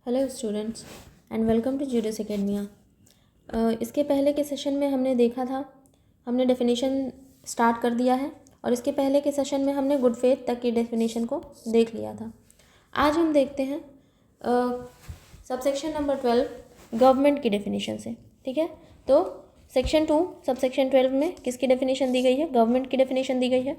Hello students and welcome to जूडस academia. इसके पहले के सेशन में हमने देखा था, हमने डेफिनेशन स्टार्ट कर दिया है और इसके पहले के सेशन में हमने गुड फेथ तक की डेफिनेशन को देख लिया था। आज हम देखते हैं सबसेक्शन नंबर 12 गवर्नमेंट की डेफिनेशन से। ठीक है, तो सेक्शन 2 सबसेक्शन 12 में किसकी डेफिनेशन दी गई है? गवर्नमेंट की डेफिनेशन दी गई है,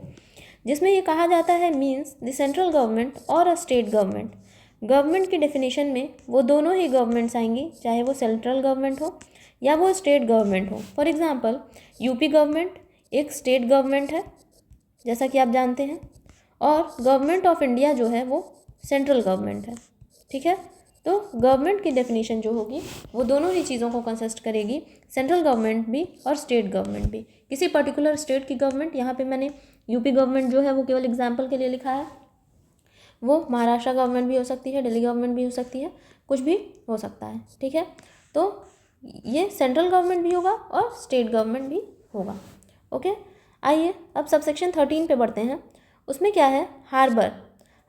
जिसमें ये कहा जाता है मीन्स द सेंट्रल गवर्नमेंट और अ स्टेट गवर्नमेंट। गवर्नमेंट की डेफिनेशन में वो दोनों ही गवर्नमेंट्स आएंगी, चाहे वो सेंट्रल गवर्नमेंट हो या वो स्टेट गवर्नमेंट हो। फॉर एग्जांपल यूपी गवर्नमेंट एक स्टेट गवर्नमेंट है, जैसा कि आप जानते हैं, और गवर्नमेंट ऑफ इंडिया जो है वो सेंट्रल गवर्नमेंट है। ठीक है, तो गवर्नमेंट की डेफिनेशन जो होगी वो दोनों ही चीज़ों को कंसिस्ट करेगी, सेंट्रल गवर्नमेंट भी और स्टेट गवर्नमेंट भी। किसी पर्टिकुलर स्टेट की गवर्नमेंट, यहाँ पे मैंने यूपी गवर्नमेंट जो है वो केवल एग्जाम्पल के लिए लिखा है, वो महाराष्ट्र गवर्नमेंट भी हो सकती है, दिल्ली गवर्नमेंट भी हो सकती है, कुछ भी हो सकता है। ठीक है, तो ये सेंट्रल गवर्नमेंट भी होगा और स्टेट गवर्नमेंट भी होगा। ओके, आइए अब सबसेक्शन 13 पे बढ़ते हैं। उसमें क्या है? हार्बर।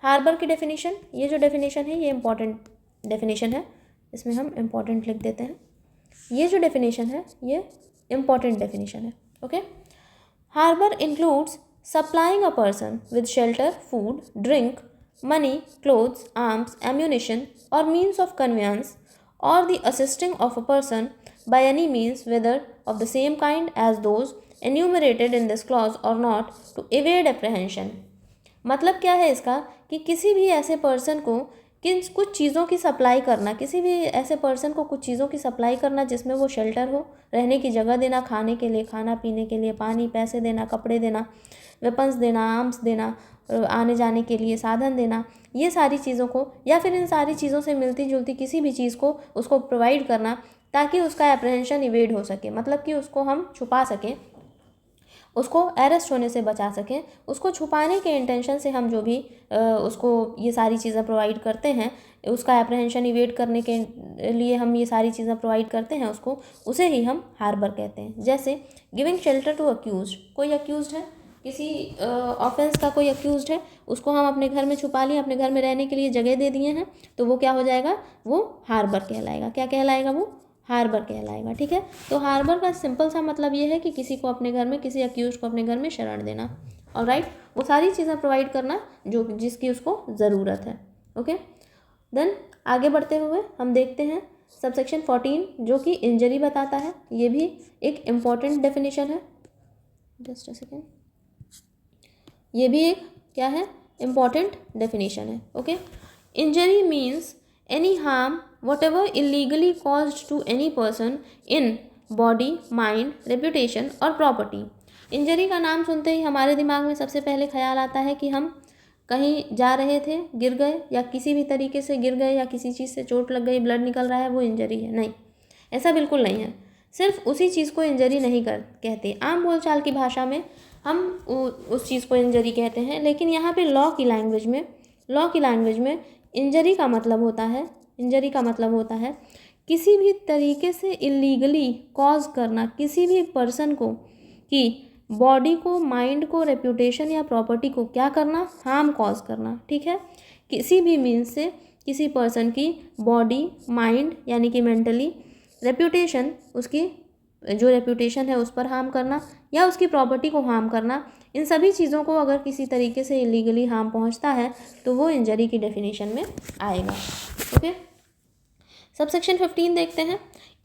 हार्बर की डेफिनेशन, ये जो डेफिनेशन है ये इम्पॉर्टेंट डेफिनेशन है, इसमें हम इम्पॉर्टेंट लिख देते हैं। ये जो डेफिनेशन है ये इम्पॉर्टेंट डेफिनेशन है। Okay, harbour includes supplying a person with shelter, food, drink, money, clothes, arms, ammunition, or means of conveyance, or the assisting of a person by any means, whether of the same kind as those enumerated in this clause or not, to evade apprehension। मतलब क्या है इसका कि किसी भी ऐसे person को कुछ चीज़ों की सप्लाई करना, किसी भी ऐसे पर्सन को कुछ चीज़ों की सप्लाई करना जिसमें वो शेल्टर हो, रहने की जगह देना, खाने के लिए, खाना पीने के लिए, पानी, पैसे देना, कपड़े देना, वेपन्स देना, आर्म्स देना, आने जाने के लिए साधन देना, ये सारी चीज़ों को या फिर इन सारी चीज़ों से मिलती जुलती किसी भी चीज़ को उसको प्रोवाइड करना ताकि उसका एप्रहेंशन इवेड हो सके, मतलब कि उसको हम छुपा सकें, उसको अरेस्ट होने से बचा सकें। उसको छुपाने के इंटेंशन से हम जो भी उसको ये सारी चीज़ें प्रोवाइड करते हैं, उसका एप्रहेंशन इवेड करने के लिए हम ये सारी चीज़ें प्रोवाइड करते हैं उसको, उसे ही हम हार्बर कहते हैं। जैसे गिविंग शेल्टर टू अक्यूज्ड, कोई अक्यूज्ड है, किसी ऑफेंस का कोई अक्यूज्ड है, उसको हम अपने घर में छुपा लिए, अपने घर में रहने के लिए जगह दे दिए हैं, तो वो क्या हो जाएगा? वो हार्बर कहलाएगा। क्या कहलाएगा? वो हार्बर कहलाएगा। ठीक है, तो हार्बर का सिंपल सा मतलब ये है कि किसी को अपने घर में, किसी अक्यूज को अपने घर में शरण देना। ऑलराइट, वो सारी चीज़ें प्रोवाइड करना जो जिसकी उसको ज़रूरत है। ओके, देन आगे बढ़ते हुए हम देखते हैं सबसेक्शन 14 जो कि इंजरी बताता है। ये भी एक इम्पॉर्टेंट डेफिनेशन है। जस्ट अ सेकेंड, ये भी एक क्या है? इम्पॉर्टेंट डेफिनेशन है। Okay, injury means any harm whatever illegally caused to any person in body, mind, reputation और property। इंजरी का नाम सुनते ही हमारे दिमाग में सबसे पहले ख्याल आता है कि हम कहीं जा रहे थे, गिर गए, या किसी भी तरीके से गिर गए, या किसी चीज़ से चोट लग गई, ब्लड निकल रहा है, वो इंजरी है। नहीं, ऐसा बिल्कुल नहीं है। सिर्फ उसी चीज़ को इंजरी नहीं कहते। आम बोलचाल की भाषा में हम उस चीज़ को इंजरी कहते हैं, लेकिन यहाँ पे लॉ की लैंग्वेज में इंजरी का मतलब होता है किसी भी तरीके से इलीगली कॉज करना, किसी भी पर्सन को कि बॉडी को, माइंड को, रेप्यूटेशन या प्रॉपर्टी को क्या करना? हार्म कॉज करना। ठीक है, किसी भी मीन्स से किसी पर्सन की बॉडी, माइंड यानी कि मेंटली, रेप्यूटेशन, उसकी जो रेप्यूटेशन है उस पर हार्म करना, या उसकी प्रॉपर्टी को हार्म करना, इन सभी चीज़ों को अगर किसी तरीके से इलीगली हार्म पहुंचता है तो वो इंजरी की डेफिनेशन में आएगा। ओके, सबसेक्शन 15 देखते हैं।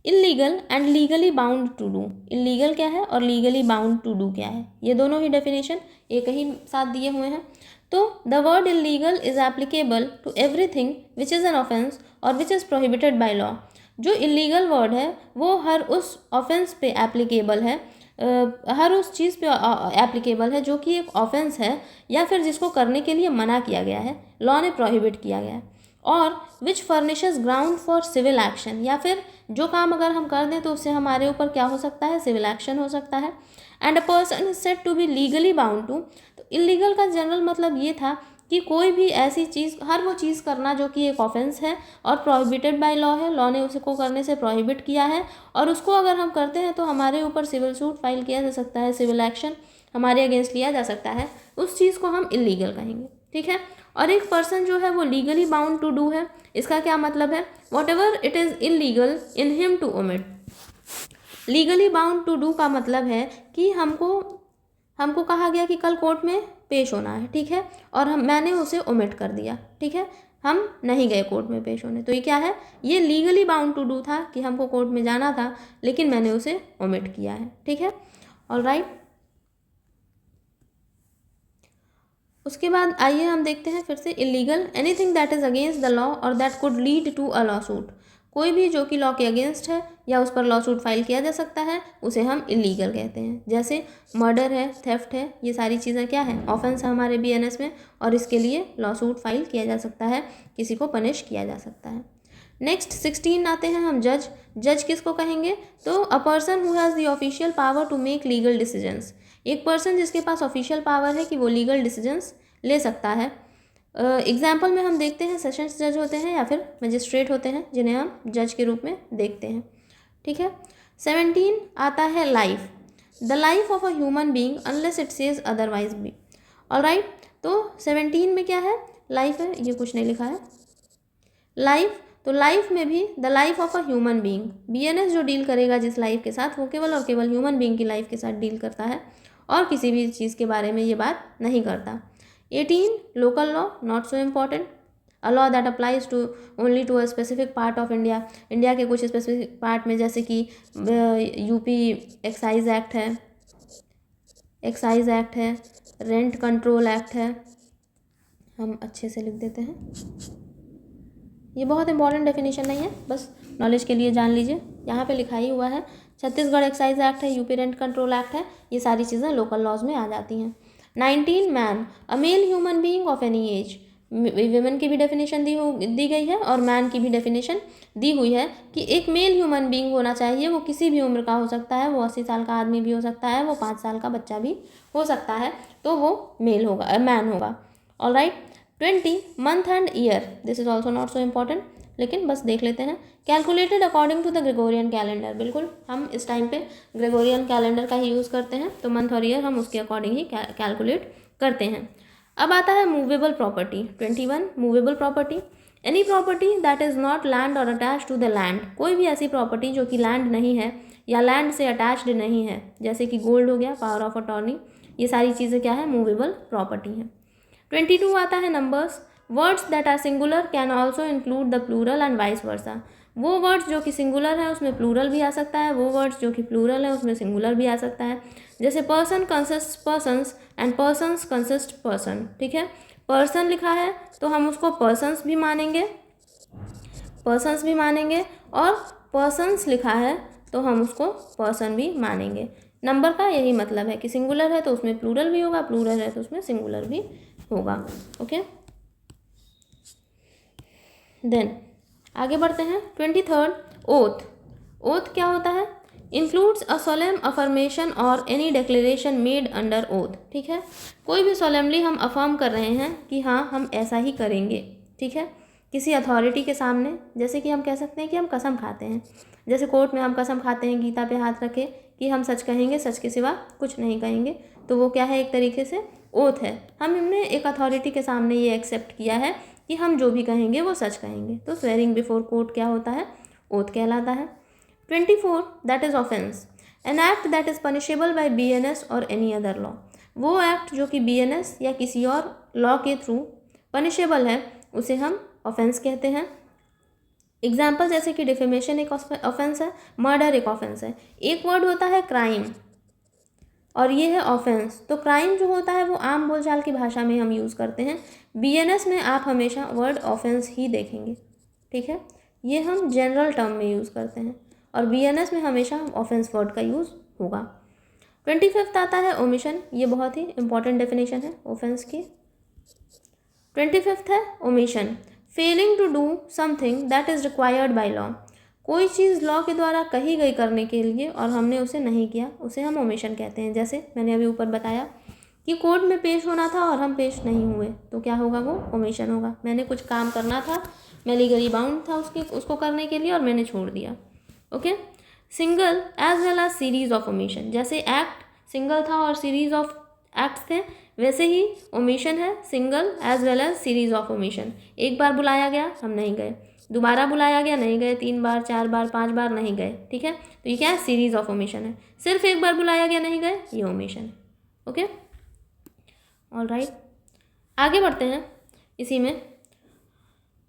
Illegal and legally bound to do. Illegal क्या है और लीगली बाउंड टू डू क्या है? ये दोनों ही डेफिनेशन एक ही साथ दिए हुए हैं। तो the word illegal is applicable to everything which is an offence और which is prohibited by law. जो इलीगल वर्ड है वो हर उस ऑफेंस पे एप्लीकेबल है, हर उस चीज़ पे एप्लीकेबल है जो कि एक ऑफेंस है या फिर जिसको करने के लिए मना किया गया है, लॉ ने प्रोहिबिट किया गया है, और which furnishes ground for civil action, या फिर जो काम अगर हम कर दें तो उससे हमारे ऊपर क्या हो सकता है? सिविल एक्शन हो सकता है। And a person is said to be legally bound to. तो इलीगल का जनरल मतलब ये था कि कोई भी ऐसी चीज़, हर वो चीज़ करना जो कि एक ऑफेंस है और प्रोहिबिटेड बाय लॉ है, लॉ ने उसको करने से प्रोहिबिट किया है, और उसको अगर हम करते हैं तो हमारे ऊपर सिविल सूट फाइल किया जा सकता है, सिविल एक्शन हमारे अगेंस्ट लिया जा सकता है, उस चीज़ को हम इलीगल कहेंगे। ठीक है, और एक पर्सन जो है वो लीगली बाउंड टू डू है। इसका क्या मतलब है? Whatever it is illegal in him to omit. Legally bound to do का मतलब है कि हमको कहा गया कि कल कोर्ट में पेश होना है, ठीक है, और मैंने उसे ओमिट कर दिया, ठीक है, हम नहीं गए कोर्ट में पेश होने, तो ये क्या है? ये लीगली बाउंड टू डू था कि हमको कोर्ट में जाना था लेकिन मैंने उसे ओमिट किया है, ठीक है। ऑलराइट, उसके बाद आइए हम देखते हैं फिर से illegal, anything that is against the law और that could lead to a lawsuit. कोई भी जो कि लॉ के अगेंस्ट है या उस पर लॉ सूट फाइल किया जा सकता है उसे हम इलीगल कहते हैं। जैसे मर्डर है, थेफ्ट है, ये सारी चीज़ें क्या है? ऑफेंस है हमारे बीएनएस में, और इसके लिए लॉ सूट फाइल किया जा सकता है, किसी को पनिश किया जा सकता है। नेक्स्ट 16 आते हैं हम जज। जज किसको कहेंगे? तो a person who has the official power to make legal decisions. एक पर्सन जिसके पास ऑफिशियल पावर है कि वो लीगल डिसीजंस ले सकता है। एग्जाम्पल में हम देखते हैं सेशंस जज होते हैं या फिर मजिस्ट्रेट होते हैं जिन्हें हम जज के रूप में देखते हैं, ठीक है। 17 आता है life. The life of a human being unless it says otherwise be. Alright, तो 17 में क्या है? लाइफ है, ये कुछ नहीं लिखा है लाइफ, तो लाइफ में भी the life of a human being, BNS जो डील करेगा जिस लाइफ के साथ, वो केवल और केवल ह्यूमन बीइंग की लाइफ के साथ डील करता है और किसी भी चीज़ के बारे में ये बात नहीं करता। 18 local law, not so important, a law that applies to only to a specific part of India. India के कुछ स्पेसिफिक पार्ट में, जैसे कि यूपी एक्साइज एक्ट है, रेंट कंट्रोल एक्ट है, हम अच्छे से लिख देते हैं, ये बहुत इंपॉर्टेंट डेफिनेशन नहीं है, बस नॉलेज के लिए जान लीजिए, यहाँ पे लिखा ही हुआ है। छत्तीसगढ़ एक्साइज एक्ट है, यूपी रेंट कंट्रोल एक्ट है, ये सारी चीज़ें लोकल लॉज में आ जाती हैं। 19 man, a male human being of any age. Women की भी डेफिनेशन दी गई है और मैन की भी डेफिनेशन दी हुई है कि एक मेल ह्यूमन बीइंग होना चाहिए, वो किसी भी उम्र का हो सकता है, वो 80 साल का आदमी भी हो सकता है, वो 5 साल का बच्चा भी हो सकता है, तो वो मेल होगा, मैन होगा। Alright, 20 month and year, this is also not so important, लेकिन बस देख लेते हैं। Calculated according to the Gregorian calendar, बिल्कुल हम इस टाइम पे ग्रेगोरियन कैलेंडर का ही यूज़ करते हैं, तो मंथ और ईयर हम उसके अकॉर्डिंग ही कैलकुलेट करते हैं। अब आता है movable property. 21 movable property, any property that is not land और अटैच टू द लैंड। कोई भी ऐसी प्रॉपर्टी जो कि लैंड नहीं है या लैंड से अटैच्ड नहीं है, जैसे कि गोल्ड हो गया, पावर ऑफ अटॉर्नी, ये सारी चीज़ें क्या है? मूवेबल प्रॉपर्टी हैं। 22 आता है numbers. Words that are singular can also include the plural and vice versa. वो वर्ड्स जो कि सिंगुलर है उसमें प्लूरल भी आ सकता है, वो वर्ड्स जो कि प्लूरल है उसमें सिंगुलर भी आ सकता है। जैसे person consist persons and persons consist person, ठीक है। पर्सन लिखा है तो हम उसको पर्सन्स भी मानेंगे, और पर्सन्स लिखा है तो हम उसको पर्सन भी मानेंगे। नंबर का यही मतलब है कि सिंगुलर है तो उसमें प्लूरल भी होगा, प्लूरल है तो उसमें सिंगुलर भी होगा। ओके, देन आगे बढ़ते हैं। 23 ओथ। ओथ क्या होता है? इंक्लूड्स अ सोलेम अफर्मेशन और any declaration made under oath, ठीक है। कोई भी सोलेमली हम अफर्म कर रहे हैं कि हाँ हम ऐसा ही करेंगे, ठीक है, किसी अथॉरिटी के सामने, जैसे कि हम कह सकते हैं कि हम कसम खाते हैं, जैसे कोर्ट में हम कसम खाते हैं गीता पे हाथ रखे कि हम सच कहेंगे, सच के सिवा कुछ नहीं कहेंगे, तो वो क्या है? एक तरीके से ओथ है। हमने एक अथॉरिटी के सामने ये एक्सेप्ट किया है कि हम जो भी कहेंगे वो सच कहेंगे, तो स्वेरिंग बिफोर कोर्ट क्या होता है? ओथ कहलाता है। 24 that is offence, an act that is punishable by BNS और एनी अदर लॉ। वो एक्ट जो कि बीएनएस या किसी और लॉ के थ्रू पनिशेबल है उसे हम ऑफेंस कहते हैं। एग्जाम्पल जैसे कि डिफेमेशन एक ऑफेंस है, मर्डर एक ऑफेंस है। एक वर्ड होता है क्राइम और ये है ऑफेंस, तो क्राइम जो होता है वो आम बोलचाल की भाषा में हम यूज़ करते हैं, बीएनएस में आप हमेशा वर्ड ऑफेंस ही देखेंगे, ठीक है, ये हम जनरल टर्म में यूज़ करते हैं और बीएनएस में हमेशा ऑफेंस वर्ड का यूज़ होगा। 25 आता है ओमिशन, ये बहुत ही इंपॉर्टेंट डेफिनेशन है ऑफेंस की। 25 है omission, failing to do something that is required by law. कोई चीज़ लॉ के द्वारा कही गई करने के लिए और हमने उसे नहीं किया, उसे हम ओमिशन कहते हैं। जैसे मैंने अभी ऊपर बताया कि कोर्ट में पेश होना था और हम पेश नहीं हुए, तो क्या होगा? वो ओमिशन होगा। मैंने कुछ काम करना था, मैं लीगली बाउंड था उसको करने के लिए और मैंने छोड़ दिया। Okay, single as well as series of omission, जैसे एक्ट सिंगल था और सीरीज ऑफ एक्ट्स थे, वैसे ही ओमिशन है, single as well as series of omission. एक बार बुलाया गया हम नहीं गए, दोबारा बुलाया गया नहीं गए, 3 बार 4 बार 5 बार नहीं गए, ठीक है। तो ये क्या है, सीरीज ऑफ ओमिशन है। सिर्फ एक बार बुलाया गया नहीं गए, ये ओमिशन है। ओके, ऑल राइट, आगे बढ़ते हैं। इसी में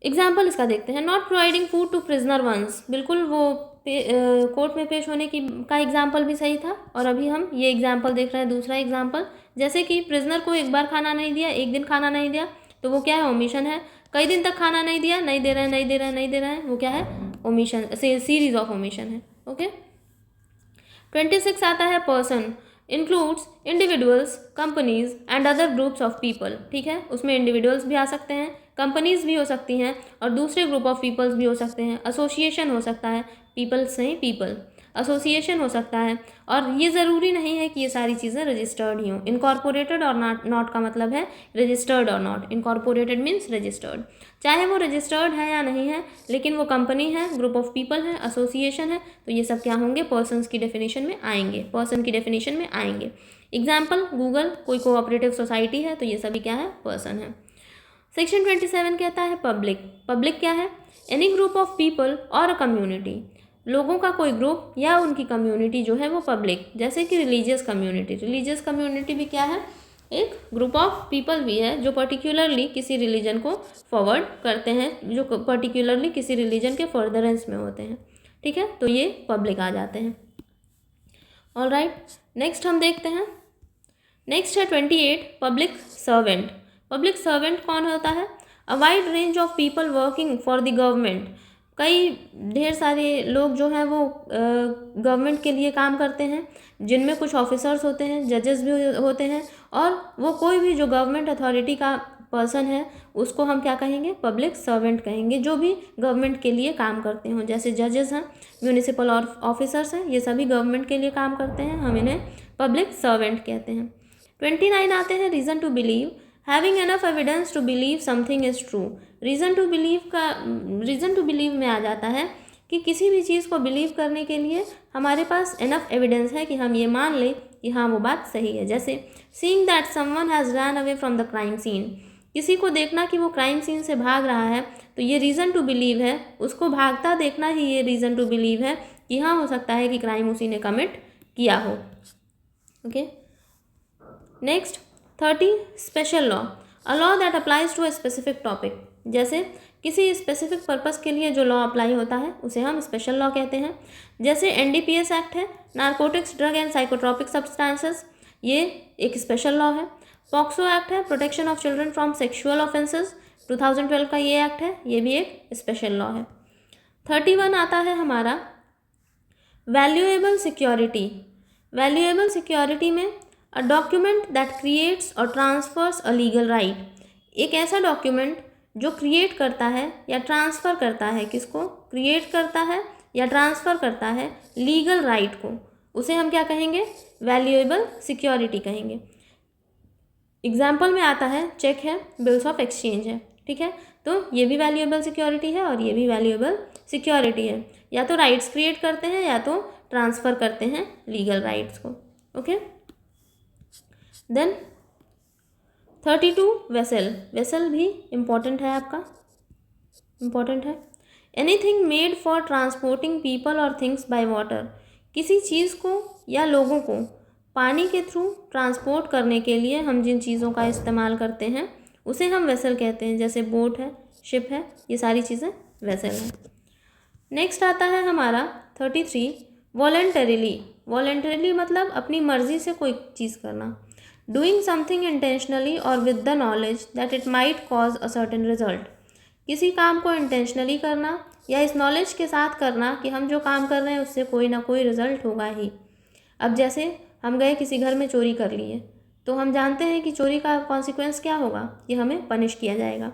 एग्जाम्पल इसका देखते हैं। Not providing food to prisoner once, बिल्कुल वो कोर्ट में पेश होने की का एग्जाम्पल भी सही था, और अभी हम ये एग्जाम्पल देख रहे हैं, दूसरा एग्जाम्पल। जैसे कि प्रिजनर को एक बार खाना नहीं दिया, एक दिन खाना नहीं दिया, तो वो क्या है, ओमिशन है। कई दिन तक खाना नहीं दिया, नहीं दे रहे हैं, नहीं दे रहे हैं, नहीं दे रहे हैं, वो क्या है, ओमिशन, सीरीज ऑफ ओमिशन है। ओके, 26 आता है person includes individuals, companies and other groups of people, ठीक है। उसमें इंडिविजुअल्स भी आ सकते हैं, कंपनीज भी हो सकती हैं, और दूसरे ग्रुप ऑफ पीपल्स भी हो सकते हैं। एसोसिएशन हो सकता है, पीपल्स नहीं, पीपल, एसोसिएशन हो सकता है। और ये ज़रूरी नहीं है कि ये सारी चीज़ें रजिस्टर्ड ही हों। इनकॉर्पोरेटेड और नॉट का मतलब है रजिस्टर्ड और नॉट। इनकॉर्पोरेटेड मीन्स रजिस्टर्ड, चाहे वो रजिस्टर्ड है या नहीं है, लेकिन वो कंपनी है, ग्रुप ऑफ पीपल है, एसोसिएशन है, तो ये सब क्या होंगे, पर्सन्स की डेफिनेशन में आएंगे, पर्सन की डेफिनेशन में आएंगे। एग्जाम्पल, गूगल कोई कोऑपरेटिव सोसाइटी है, तो ये सभी क्या है, पर्सन है। सेक्शन 27 कहता है पब्लिक। पब्लिक क्या है, एनी ग्रुप ऑफ पीपल और अ कम्युनिटी, लोगों का कोई ग्रुप या उनकी कम्युनिटी जो है वो पब्लिक। जैसे कि रिलीजियस कम्युनिटी, रिलीजियस कम्युनिटी भी क्या है, एक ग्रुप ऑफ पीपल भी है जो पर्टिकुलरली किसी रिलीजन को फॉरवर्ड करते हैं, जो पर्टिकुलरली किसी रिलीजन के फर्दरेंस में होते हैं, ठीक है, तो ये पब्लिक आ जाते हैं। ऑल राइट, नेक्स्ट हम देखते हैं। नेक्स्ट है 28 पब्लिक सर्वेंट। पब्लिक सर्वेंट कौन होता है, a wide range of people working for the government, कई ढेर सारे लोग जो हैं वो गवर्नमेंट के लिए काम करते हैं, जिनमें कुछ ऑफिसर्स होते हैं, जजेस भी होते हैं, और वो कोई भी जो गवर्नमेंट अथॉरिटी का पर्सन है उसको हम क्या कहेंगे, पब्लिक सर्वेंट कहेंगे, जो भी गवर्नमेंट के लिए काम करते हों। जैसे जजेस हैं, म्यूनिसिपल ऑफिसर्स हैं, ये सभी गवर्नमेंट के लिए काम करते हैं, हम इन्हें पब्लिक सर्वेंट कहते हैं। 29 आते हैं reason to believe, having enough evidence to believe something is true. Reason to believe में आ जाता है कि किसी भी चीज़ को बिलीव करने के लिए हमारे पास एनफ एविडेंस है कि हम ये मान लें कि हाँ वो बात सही है। जैसे seeing that someone has run away from the crime scene, किसी को देखना कि वो क्राइम सीन से भाग रहा है, तो ये रीज़न टू बिलीव है, उसको भागता देखना ही ये रीज़न टू बिलीव है कि हाँ हो सकता है कि क्राइम उसी ने कमिट किया हो। Okay, next 30 special law, a law that applies to a specific topic. जैसे किसी स्पेसिफिक पर्पस के लिए जो लॉ अप्लाई होता है उसे हम स्पेशल लॉ कहते हैं। जैसे NDPS एक्ट है, narcotics drug and psychotropic substances, ये एक स्पेशल लॉ है। पॉक्सो एक्ट है, protection of children from sexual offences, 2012 का ये एक्ट है, ये भी एक स्पेशल लॉ है। 31 आता है हमारा वैल्यूएबल सिक्योरिटी। वैल्यूएबल सिक्योरिटी में अ डॉक्यूमेंट दैट क्रिएट्स और ट्रांसफर्स अ लीगल राइट, एक ऐसा डॉक्यूमेंट जो क्रिएट करता है या ट्रांसफ़र करता है, किसको क्रिएट करता है या ट्रांसफ़र करता है, लीगल राइट को, उसे हम क्या कहेंगे, वैल्यूएबल सिक्योरिटी कहेंगे। एग्जाम्पल में आता है चेक है, बिल्स ऑफ एक्सचेंज है, ठीक है, तो ये भी वैल्यूएबल सिक्योरिटी है और ये भी वैल्यूएबल सिक्योरिटी है, या तो राइट्स क्रिएट करते हैं या तो ट्रांसफ़र करते हैं लीगल राइट्स को। Okay, then 32 vessel. वेसल भी इम्पॉर्टेंट है, आपका इम्पॉर्टेंट है। Anything made for transporting people और थिंग्स बाय वाटर, किसी चीज़ को या लोगों को पानी के थ्रू ट्रांसपोर्ट करने के लिए हम जिन चीज़ों का इस्तेमाल करते हैं उसे हम वेसल कहते हैं। जैसे बोट है, शिप है, ये सारी चीज़ें वेसल हैं। नेक्स्ट आता है हमारा 33 वॉलंटरीली। वॉलंटरीली मतलब अपनी मर्ज़ी से कोई चीज़ करना। डूइंग समथिंग इंटेंशनली और with the knowledge that it might cause a certain result, किसी काम को इंटेंशनली करना या इस नॉलेज के साथ करना कि हम जो काम कर रहे हैं उससे कोई ना कोई रिजल्ट होगा ही। अब जैसे हम गए किसी घर में चोरी कर लिए, तो हम जानते हैं कि चोरी का कॉन्सिक्वेंस क्या होगा, कि हमें पनिश किया जाएगा।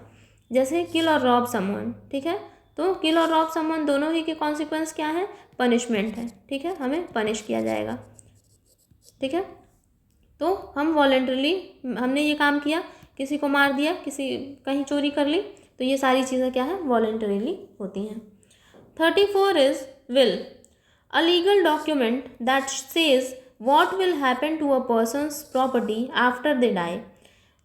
जैसे किल और रॉब समवन, ठीक है, तो किल और रॉब समवन दोनों ही के कॉन्सिक्वेंस क्या है, पनिशमेंट है, ठीक है, हमें पनिश किया जाएगा, ठीक है। तो हम वॉलंटरली हमने ये काम किया, किसी को मार दिया, किसी कहीं चोरी कर ली, तो ये सारी चीज़ें क्या है, वॉलंटरीली होती हैं। 34 is will, a legal document that says what will happen to a person's property after they die.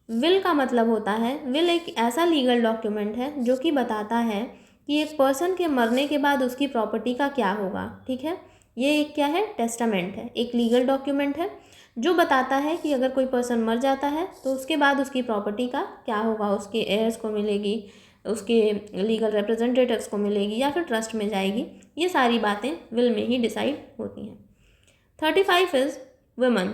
Will का मतलब होता है, विल एक ऐसा लीगल डॉक्यूमेंट है जो कि बताता है कि एक पर्सन के मरने के बाद उसकी प्रॉपर्टी का क्या होगा। ठीक है, ये एक क्या है, टेस्टामेंट है, एक लीगल डॉक्यूमेंट है जो बताता है कि अगर कोई पर्सन मर जाता है तो उसके बाद उसकी प्रॉपर्टी का क्या होगा, उसके एयर्स को मिलेगी, उसके लीगल रिप्रेजेंटेटिव्स को मिलेगी या फिर ट्रस्ट में जाएगी। ये सारी बातें विल में ही डिसाइड होती हैं। 35 is woman,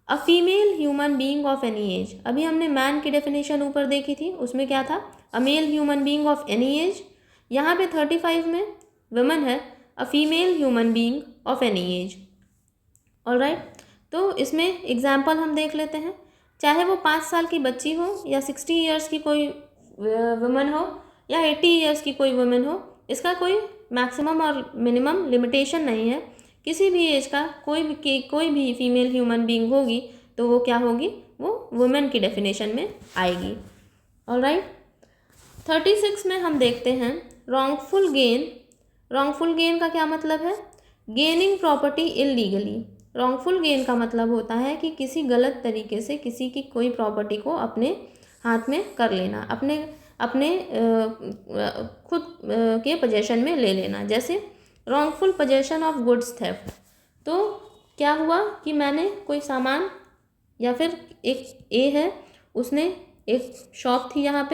a female human being of any as. अभी हमने मैन की डेफिनेशन ऊपर देखी थी, उसमें क्या था, a male human being of any age. यहाँ पे 35 में वुमन है, a female human being of any age. Alright, तो इसमें एग्जाम्पल हम देख लेते हैं। चाहे वो 5 साल की बच्ची हो या 60 ईयर्स की कोई वुमन हो या 80 ईयर्स की कोई वुमन हो, इसका कोई मैक्सिमम और मिनिमम लिमिटेशन नहीं है। किसी भी एज का कोई भी फीमेल ह्यूमन बीइंग होगी तो वो क्या होगी, वो वुमेन की डेफिनेशन में आएगी। ऑलराइट, 36 में हम देखते हैं रॉन्गफुल गेन। रॉन्गफुल गेन का क्या मतलब है, gaining property illegally. Wrongful gain का मतलब होता है कि किसी गलत तरीके से किसी की कोई प्रॉपर्टी को अपने हाथ में कर लेना, अपने अपने खुद के पोजेशन में ले लेना। जैसे wrongful possession of goods theft. तो क्या हुआ कि मैंने कोई सामान, या फिर एक ए है, उसने एक शॉप थी यहाँ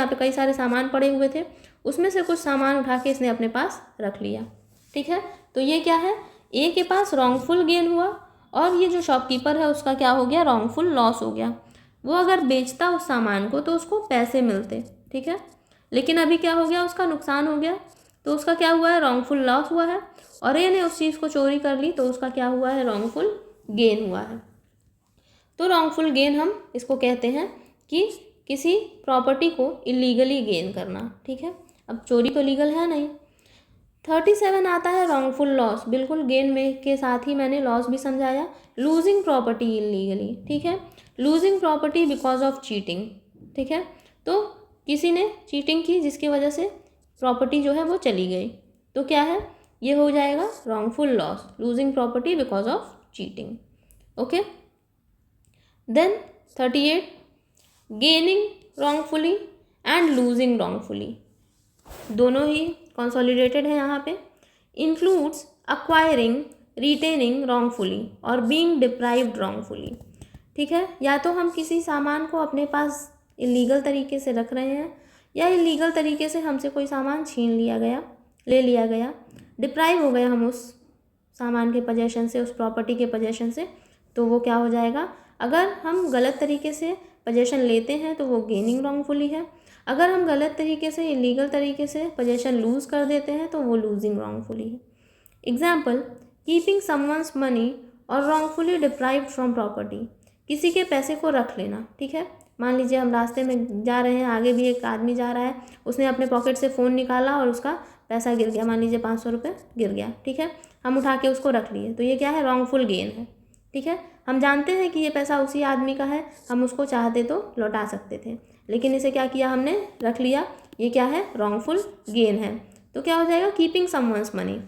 पे कई सारे सामान पड़े हुए थे, उसमें से कुछ सामान उठा के इसने अपने पास रख लिया। ठीक है, तो ये क्या है, ए के पास रॉन्गफुल गेन हुआ और ये जो शॉपकीपर है उसका क्या हो गया, रॉन्गफुल लॉस हो गया। वो अगर बेचता उस सामान को तो उसको पैसे मिलते। ठीक है, लेकिन अभी क्या हो गया, उसका नुकसान हो गया, तो उसका क्या हुआ है, रॉन्गफुल लॉस हुआ है। और ए ने उस चीज़ को चोरी कर ली तो उसका क्या हुआ है, रॉन्गफुल गेन हुआ है। तो रॉन्गफुल गेन हम इसको कहते हैं कि किसी प्रॉपर्टी को इलीगली गेन करना। ठीक है, अब चोरी तो लीगल है नहीं। 37 आता है रॉन्गफुल लॉस। बिल्कुल गेन में के साथ ही मैंने लॉस भी समझाया, लूजिंग प्रॉपर्टी इलीगली। ठीक है, losing property because of cheating. ठीक है, तो किसी ने चीटिंग की जिसकी वजह से प्रॉपर्टी जो है वो चली गई, तो क्या है, ये हो जाएगा wrongful loss, losing property because of cheating. Okay, then 38 gaining wrongfully and losing wrongfully, दोनों ही कंसोलिडेटेड है यहाँ पे। इंक्लूड्स अक्वायरिंग, रिटेनिंग रॉन्गफुली और बीइंग डिप्राइव्ड रॉन्गफुली। ठीक है, या तो हम किसी सामान को अपने पास इलीगल तरीके से रख रहे हैं या इलीगल तरीके से हमसे कोई सामान छीन लिया गया, ले लिया गया, डिप्राइव हो गए हम उस सामान के पोजेशन से, उस प्रॉपर्टी के पोजेशन से, तो वो क्या हो जाएगा, अगर हम गलत तरीके से पोजेशन लेते हैं तो वो गेनिंग रॉन्गफुली है, अगर हम गलत तरीके से इलीगल तरीके से पोजेशन लूज़ कर देते हैं तो वो लूजिंग रॉन्गफुली है। एग्जाम्पल, कीपिंग समवंस मनी और रॉन्गफुली डिप्राइव्ड फ्रॉम प्रॉपर्टी, किसी के पैसे को रख लेना। ठीक है, मान लीजिए हम रास्ते में जा रहे हैं, आगे भी एक आदमी जा रहा है, उसने अपने पॉकेट से फ़ोन निकाला और उसका पैसा गिर गया, मान लीजिए 500 रुपये गिर गया। ठीक है, हम उठा के उसको रख लिए, तो ये क्या है, रॉन्गफुल गेन है। ठीक है, हम जानते हैं कि ये पैसा उसी आदमी का है, हम उसको चाहते तो लौटा सकते थे, लेकिन इसे क्या किया, हमने रख लिया, ये क्या है, रॉन्गफुल गेन है। तो क्या हो जाएगा, कीपिंग समवंस मनी।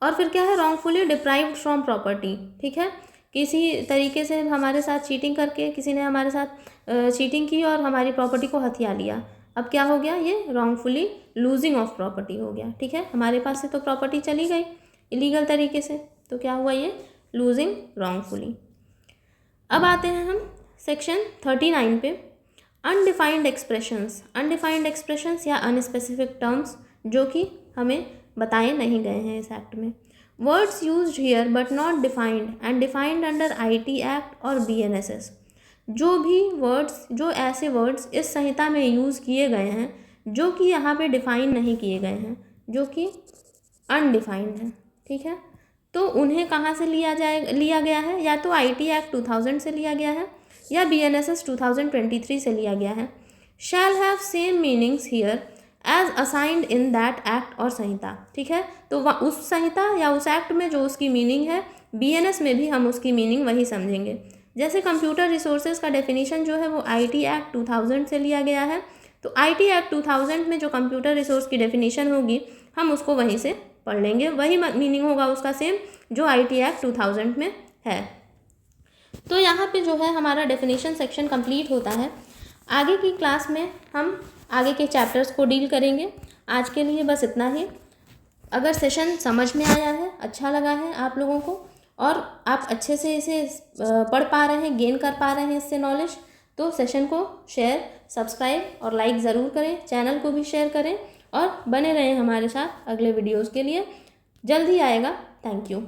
और फिर क्या है, रॉन्गफुली डिप्राइव्ड फ्रॉम प्रॉपर्टी। ठीक है, किसी तरीके से हमारे साथ चीटिंग करके किसी ने हमारे साथ चीटिंग की और हमारी प्रॉपर्टी को हथिया लिया, अब क्या हो गया, ये रॉन्गफुली लूजिंग ऑफ प्रॉपर्टी हो गया। ठीक है, हमारे पास से तो प्रॉपर्टी चली गई इलीगल तरीके से, तो क्या हुआ, ये लूजिंग रॉन्गफुली। अब आते हैं हम सेक्शन 39 पे, अनडिफाइंड एक्सप्रेशंस। अनडिफाइंड एक्सप्रेशंस या अनस्पेसिफिक टर्म्स जो कि हमें बताए नहीं गए हैं इस एक्ट में। Words used here but not defined and defined under IT act और बीएनएसएस। जो भी वर्ड्स, जो ऐसे वर्ड्स इस संहिता में यूज़ किए गए हैं जो कि यहाँ पे डिफाइन नहीं किए गए हैं, जो कि अनडिफाइंड हैं, ठीक है, तो उन्हें कहाँ से लिया गया है, या तो आईटी एक्ट 2000 से लिया गया है या बीएनएसएस 2023 से लिया गया है। Shall have same meanings here as assigned in that act और संहिता। ठीक है, तो उस संहिता या उस एक्ट में जो उसकी मीनिंग है, बीएनएस में भी हम उसकी मीनिंग वही समझेंगे। जैसे कंप्यूटर रिसोर्सेज का डेफिनेशन जो है वो आईटी एक्ट 2000 से लिया गया है, तो आईटी एक्ट 2000 में जो कंप्यूटर रिसोर्स की डेफिनेशन होगी हम उसको वहीं से पढ़ लेंगे, वही मीनिंग होगा उसका सेम जो IT एक्ट 2000 में है। तो यहाँ पे जो है हमारा डेफिनेशन सेक्शन कंप्लीट होता है। आगे की क्लास में हम आगे के चैप्टर्स को डील करेंगे। आज के लिए बस इतना ही। अगर सेशन समझ में आया है, अच्छा लगा है आप लोगों को और आप अच्छे से इसे पढ़ पा रहे हैं, गेन कर पा रहे हैं इससे नॉलेज, तो सेशन को शेयर, सब्सक्राइब और लाइक ज़रूर करें। चैनल को भी शेयर करें और बने रहें हमारे साथ अगले वीडियोज़ के लिए। जल्द ही आएगा। Thank you.